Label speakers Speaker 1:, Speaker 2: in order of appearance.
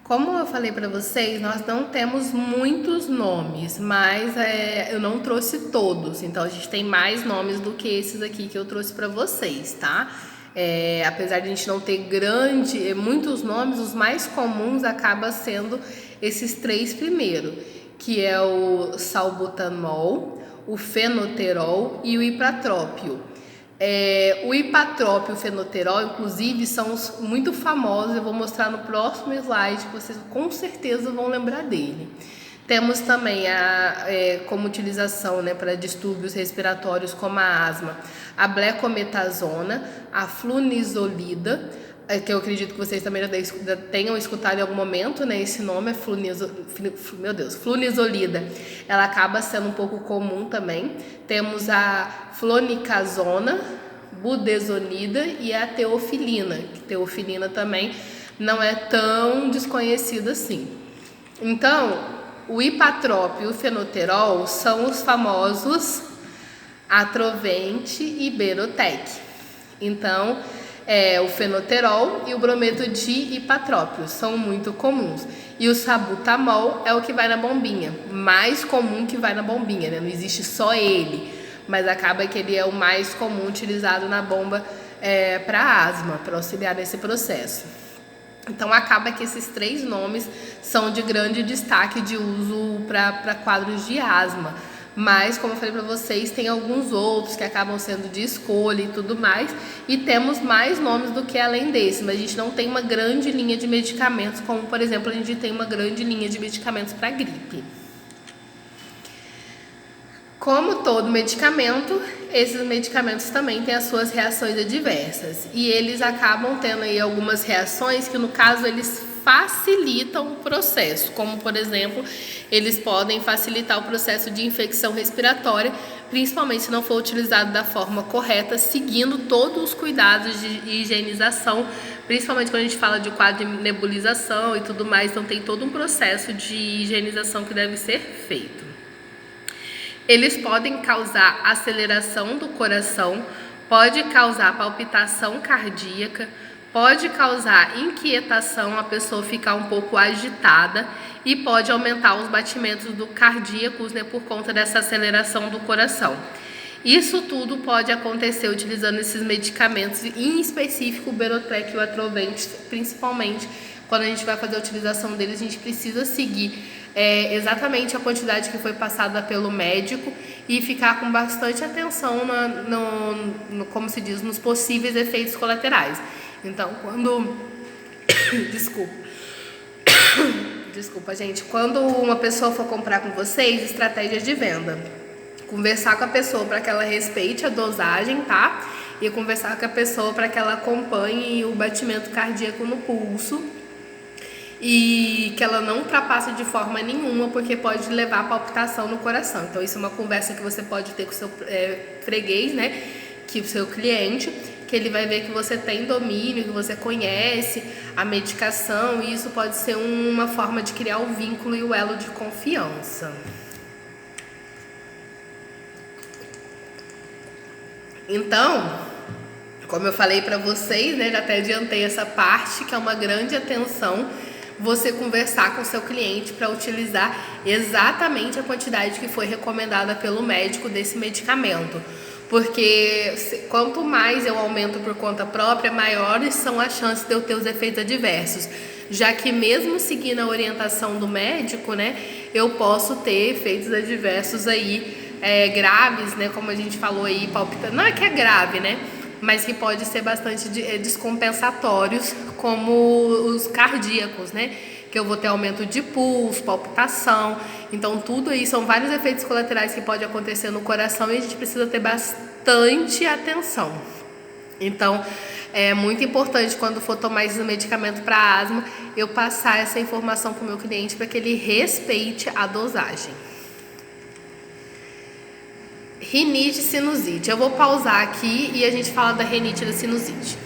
Speaker 1: Como eu falei para vocês, nós não temos muitos nomes, mas eu não trouxe todos. Então a gente tem mais nomes do que esses aqui que eu trouxe para vocês, tá? Apesar de a gente não ter muitos nomes, os mais comuns acabam sendo esses três primeiros, que é o salbutamol, o fenoterol e o ipratrópio. O ipatrópio e o fenoterol, inclusive, são muito famosos. Eu vou mostrar no próximo slide, que vocês com certeza vão lembrar dele. Temos também como utilização, né, para distúrbios respiratórios como a asma, a blecometazona, a flunizolida, que eu acredito que vocês também já tenham escutado em algum momento, né? Esse nome é flunizolida. Ela acaba sendo um pouco comum também. Temos a flunicasona, budesonida e a teofilina, que teofilina também não é tão desconhecida assim. Então, o ipatrópio e o fenoterol são os famosos Atrovent e Berotec. Então, o fenoterol e o brometo de ipatrópio são muito comuns. E o salbutamol é o que vai na bombinha, mais comum que vai na bombinha, né? Não existe só ele, mas acaba que ele é o mais comum utilizado na bomba para asma, para auxiliar nesse processo. Então acaba que esses três nomes são de grande destaque de uso para quadros de asma. Mas, como eu falei para vocês, tem alguns outros que acabam sendo de escolha e tudo mais. E temos mais nomes do que além desse, mas a gente não tem uma grande linha de medicamentos, como, por exemplo, a gente tem uma grande linha de medicamentos para gripe. Como todo medicamento, esses medicamentos também têm as suas reações adversas. E eles acabam tendo aí algumas reações que, no caso, eles facilitam o processo. Como, por exemplo, eles podem facilitar o processo de infecção respiratória, principalmente se não for utilizado da forma correta, seguindo todos os cuidados de higienização, principalmente quando a gente fala de quadro de nebulização e tudo mais. Então, tem todo um processo de higienização que deve ser feito. Eles podem causar aceleração do coração, pode causar palpitação cardíaca, pode causar inquietação, a pessoa ficar um pouco agitada e pode aumentar os batimentos cardíacos, né, por conta dessa aceleração do coração. Isso tudo pode acontecer utilizando esses medicamentos, em específico o Berotec e o Atrovent, principalmente quando a gente vai fazer a utilização deles, a gente precisa seguir exatamente a quantidade que foi passada pelo médico e ficar com bastante atenção como se diz, nos possíveis efeitos colaterais. Então, Desculpa, gente. Quando uma pessoa for comprar com vocês, estratégia de venda. Conversar com a pessoa para que ela respeite a dosagem, tá? E conversar com a pessoa para que ela acompanhe o batimento cardíaco no pulso e que ela não ultrapasse de forma nenhuma, porque pode levar a palpitação no coração. Então isso é uma conversa que você pode ter com o seu freguês, né, que o seu cliente, que ele vai ver que você tem domínio, que você conhece a medicação, e isso pode ser uma forma de criar o vínculo e o elo de confiança. Então, como eu falei para vocês, né, já até adiantei essa parte, que é uma grande atenção você conversar com o seu cliente para utilizar exatamente a quantidade que foi recomendada pelo médico desse medicamento. Porque quanto mais eu aumento por conta própria, maiores são as chances de eu ter os efeitos adversos. Já que mesmo seguindo a orientação do médico, né, eu posso ter efeitos adversos aí graves, né, como a gente falou aí, palpitando. Não é que é grave, né, mas que pode ser bastante descompensatórios, como os cardíacos, né? Que eu vou ter aumento de pulso, palpitação. Então, tudo aí são vários efeitos colaterais que podem acontecer no coração e a gente precisa ter bastante atenção. Então, é muito importante, quando for tomar esse medicamento para asma, eu passar essa informação para o meu cliente para que ele respeite a dosagem. Rinite e sinusite. Eu vou pausar aqui e a gente fala da rinite e da sinusite.